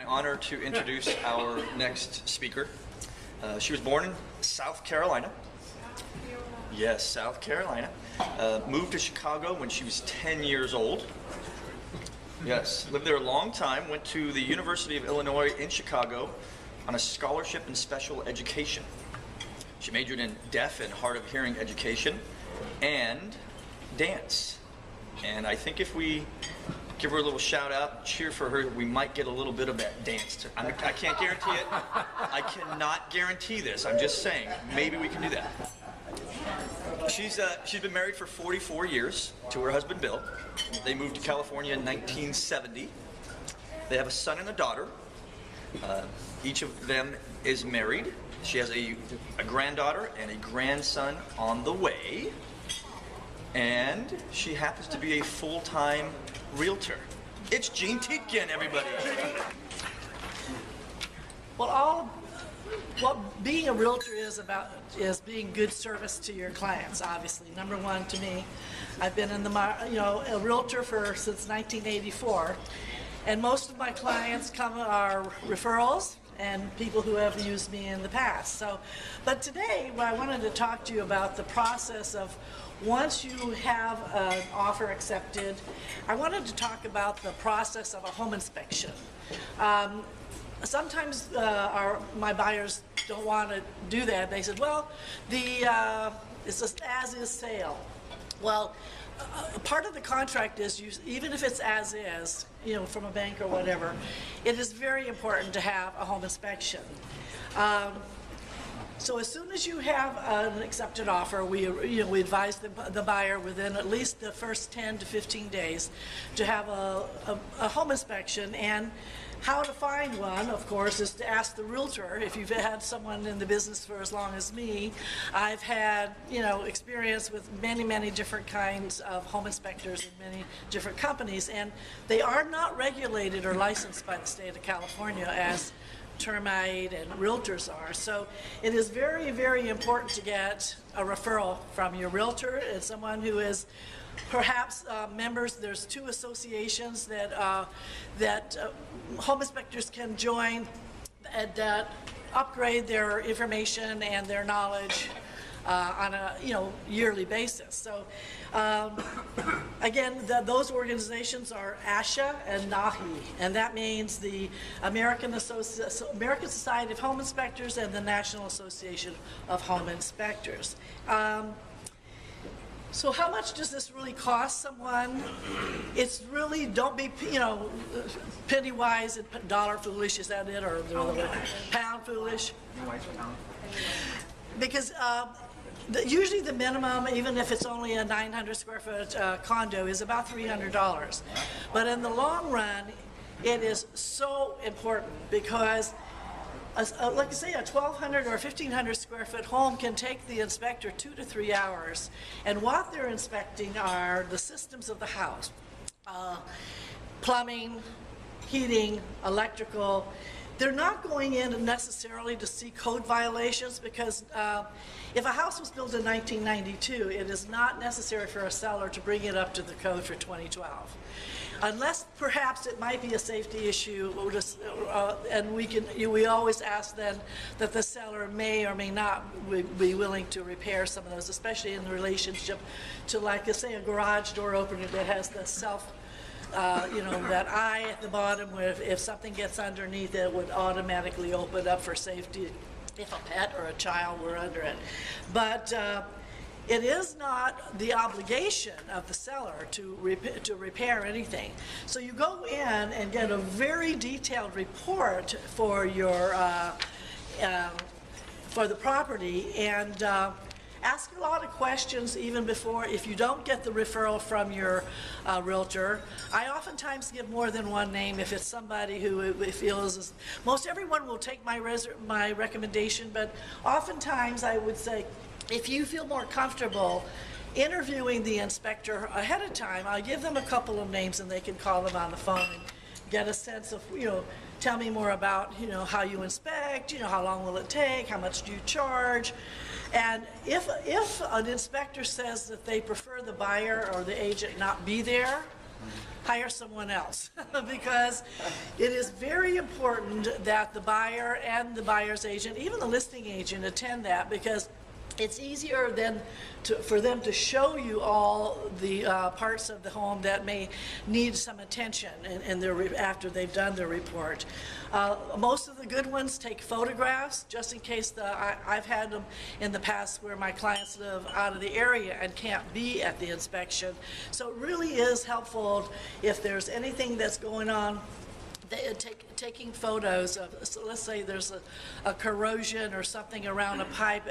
honor to introduce our next speaker. She was born in South Carolina. Yes, South Carolina. Moved to Chicago when she was 10 years old. Yes, lived there a long time. Went to the University of Illinois in Chicago on a scholarship in special education. She majored in deaf and hard of hearing education and dance. And I think if we give her a little shout out, cheer for her, we might get a little bit of that dance. I can't guarantee it. I cannot guarantee this. I'm just saying, maybe we can do that. She's been married for 44 years to her husband, Bill. They moved to California in 1970. They have a son and a daughter. Each of them is married. She has a granddaughter and a grandson on the way. And she happens to be a full-time realtor. It's Jean Tietgen, everybody. Well, what being a realtor is about is being good service to your clients. Obviously, number one to me. I've been in the a realtor since 1984, and most of my clients are referrals and people who have used me in the past. But today, I wanted to talk to you about the process of once you have an offer accepted. I wanted to talk about the process of a home inspection. Sometimes my buyers don't want to do that. They said, well, it's an as-is sale. Well, part of the contract is, even if it's as is, from a bank or whatever, it is very important to have a home inspection. So as soon as you have an accepted offer, we advise the buyer within at least the first 10 to 15 days to have a home inspection. And how to find one, of course, is to ask the realtor. If you've had someone in the business for as long as me, I've had experience with many different kinds of home inspectors in many different companies, and they are not regulated or licensed by the state of California as termite and realtors are. So it is very important to get a referral from your realtor and someone who is perhaps members. There's two associations that home inspectors can join that upgrade their information and their knowledge on a yearly basis. So again, those organizations are ASHA and NAHI, and that means the American Society of Home Inspectors and the National Association of Home Inspectors. So how much does this really cost someone? It's really, don't be, penny wise and dollar foolish, is that it? Or pound foolish? Because usually the minimum, even if it's only a 900 square foot condo, is about $300. But in the long run, it is so important because like I say, a 1,200 or 1,500 square foot home can take the inspector 2 to 3 hours, and what they're inspecting are the systems of the house, plumbing, heating, electrical. They're not going in necessarily to see code violations, because if a house was built in 1992, it is not necessary for a seller to bring it up to the code for 2012. Unless perhaps it might be a safety issue, and we always ask then that the seller may or may not be willing to repair some of those, especially in the relationship to, like, say, a garage door opener that has the self, that eye at the bottom, where if something gets underneath, it would automatically open up for safety if a pet or a child were under it. But it is not the obligation of the seller to repair anything. So you go in and get a very detailed report for your for the property, and ask a lot of questions even before. If you don't get the referral from your realtor, I oftentimes give more than one name if it's somebody who feels most everyone will take my recommendation, but oftentimes I would say, if you feel more comfortable interviewing the inspector ahead of time, I'll give them a couple of names and they can call them on the phone and get a sense of, tell me more about, how you inspect, how long will it take, how much do you charge. And if an inspector says that they prefer the buyer or the agent not be there, hire someone else because it is very important that the buyer and the buyer's agent, even the listing agent, attend that, because it's easier then for them to show you all the parts of the home that may need some attention after they've done their report. Most of the good ones take photographs, just in case I've had them in the past where my clients live out of the area and can't be at the inspection. So it really is helpful if there's anything that's going on. Taking photos of, so let's say there's a corrosion or something around a pipe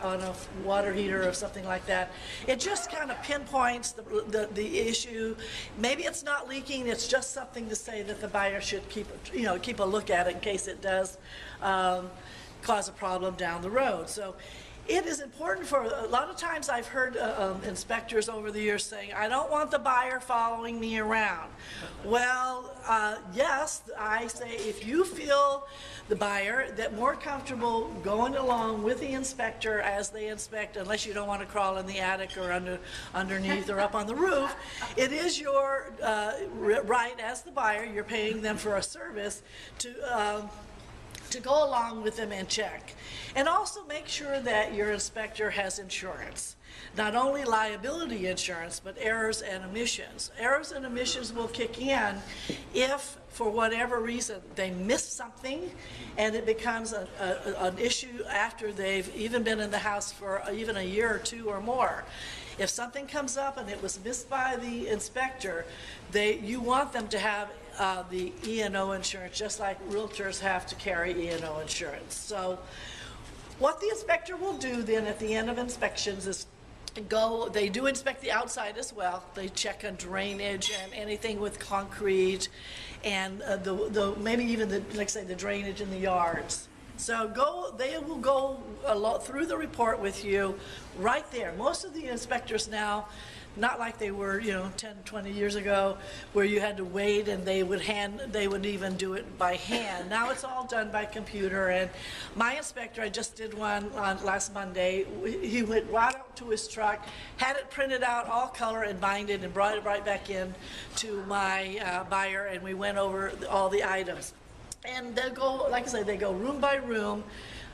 on a water heater or something like that. It just kind of pinpoints the issue. Maybe it's not leaking, it's just something to say that the buyer should keep a look at it in case it does cause a problem down the road. So it is important. For a lot of times I've heard inspectors over the years saying, I don't want the buyer following me around. Well, yes, I say if you feel the buyer that more comfortable going along with the inspector as they inspect, unless you don't want to crawl in the attic or underneath or up on the roof, it is your right as the buyer, you're paying them for a service, to go along with them and check. And also make sure that your inspector has insurance. Not only liability insurance, but errors and omissions. Errors and omissions will kick in if, for whatever reason, they miss something and it becomes an issue after they've even been in the house for even a year or two or more. If something comes up and it was missed by the inspector, you want them to have the E&O insurance, just like realtors have to carry E&O insurance. So what the inspector will do then at the end of inspections is they do inspect the outside as well. They check on drainage and anything with concrete and maybe even like say the drainage in the yards. So they will go a lot through the report with you right there. Most of the inspectors now, not like they were 10, 20 years ago, where you had to wait and they would even do it by hand. Now it's all done by computer. And my inspector, I just did one on last Monday. He went right out to his truck, had it printed out, all color and binded, and brought it right back in to my buyer, and we went over all the items. And they'll go, like I say, they go room by room.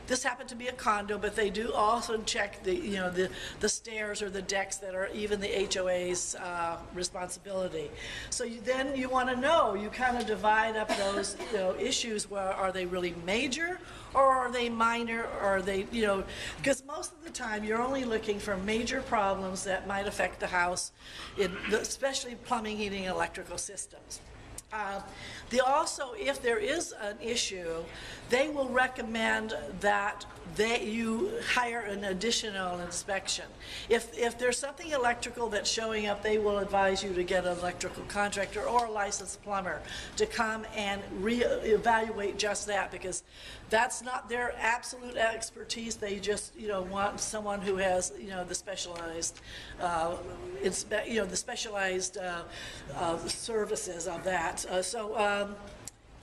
This happened to be a condo, but they do also check the stairs or the decks that are even the HOA's responsibility. So then you want to know, you kind of divide up those issues. Where are they really major or are they minor, or are they, because most of the time you're only looking for major problems that might affect the house, especially plumbing, heating, and electrical systems. Also, if there is an issue, they will recommend that you hire an additional inspection. If there's something electrical that's showing up, they will advise you to get an electrical contractor or a licensed plumber to come and reevaluate just that, because that's not their absolute expertise. They just want someone who has the specialized services of that.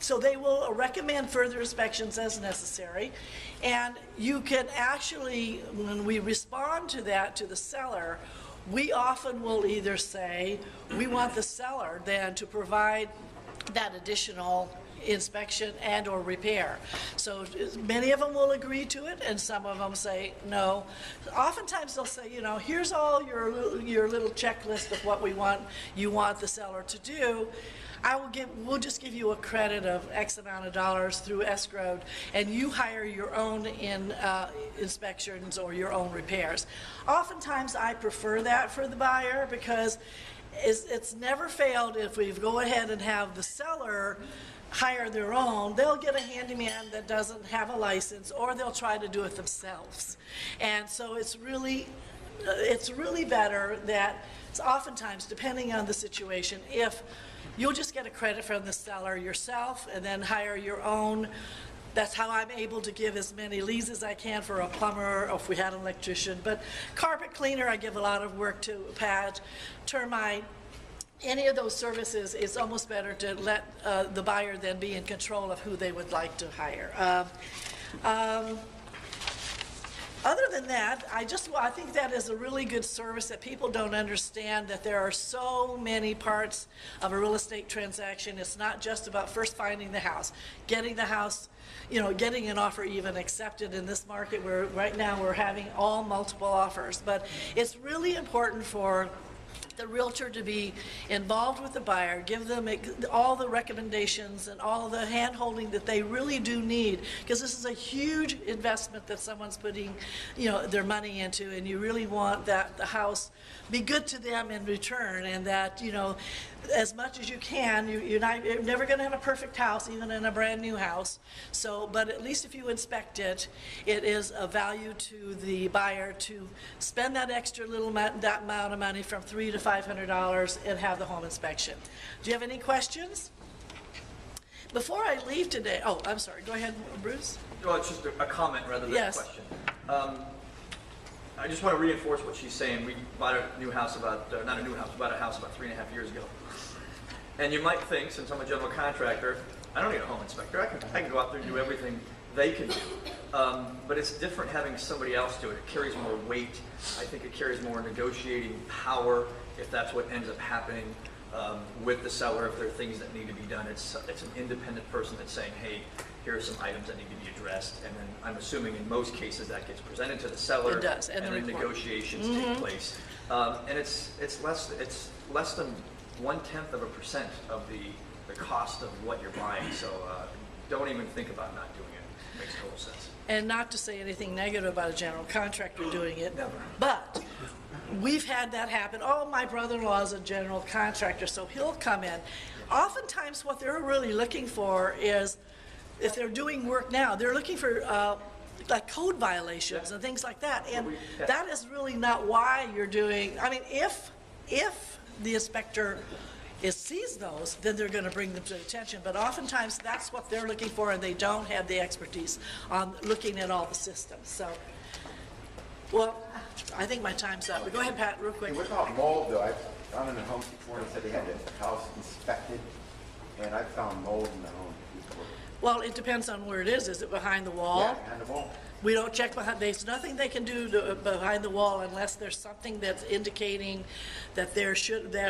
So they will recommend further inspections as necessary, and you can actually, when we respond to that to the seller, we often will either say we want the seller then to provide that additional inspection and or repair. So many of them will agree to it, and some of them say no. Oftentimes they'll say, here's all your little checklist of what you want the seller to do. We'll just give you a credit of X amount of dollars through escrow, and you hire your own inspections or your own repairs. Oftentimes I prefer that for the buyer, because it's never failed if we go ahead and have the seller hire their own. They'll get a handyman that doesn't have a license, or they'll try to do it themselves. And so it's really better that oftentimes, depending on the situation, if you'll just get a credit from the seller yourself and then hire your own. That's how I'm able to give as many leads as I can for a plumber, or if we had an electrician. But carpet cleaner, I give a lot of work to. Pad, termite, any of those services, it's almost better to let the buyer then be in control of who they would like to hire. Other than that, I think that is a really good service that people don't understand, that there are so many parts of a real estate transaction. It's not just about first finding the house, getting the house, getting an offer even accepted in this market where right now we're having all multiple offers. But it's really important for the realtor to be involved with the buyer, give them all the recommendations and all the hand-holding that they really do need, because this is a huge investment that someone's putting, their money into, and you really want that the house be good to them in return, and that, as much as you can, you're never going to have a perfect house, even in a brand new house. So, but at least if you inspect it, it is a value to the buyer to spend that extra that amount of money, from $300 to $500, and have the home inspection. Do you have any questions? Before I leave today, oh, I'm sorry, go ahead, Bruce. Well, it's just a comment rather than a question. I just want to reinforce what she's saying. We bought a new house not a new house, we bought a house about 3.5 years ago. And you might think, since I'm a general contractor, I don't need a home inspector. I can go out there and do everything they can do. But it's different having somebody else do it. It carries more weight. I think it carries more negotiating power if that's what ends up happening with the seller. If there are things that need to be done, it's an independent person that's saying, hey, here are some items that need to be addressed. And then I'm assuming in most cases that gets presented to the seller. It does, and then negotiations take place. And it's less than 0.1% of the cost of what you're buying. So don't even think about not doing it. It makes total sense. And not to say anything negative about a general contractor doing it, Never. But we've had that happen. Oh, my brother-in-law is a general contractor, so he'll come in. Oftentimes what they're really looking for is, if they're doing work now, they're looking for like code violations and things like that. And that is really not why you're doing, I mean, if the inspector sees those, then they're going to bring them to attention. But oftentimes that's what they're looking for, and they don't have the expertise on looking at all the systems. So, well, I think my time's up. But go ahead, Pat, real quick. Hey, what about mold, though? I've gone in the homes before and said they had the house inspected, and I found mold in the home before. Well, it depends on where it is. Is it behind the wall? Yeah, behind the wall. We don't check behind, there's nothing they can do behind the wall unless there's something that's indicating that there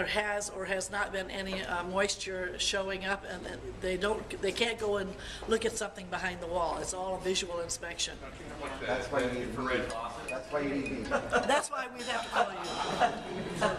has or has not been any moisture showing up, and they can't go and look at something behind the wall. It's all a visual inspection. That's why you need me. That's why you need me. That's why we'd have to call you.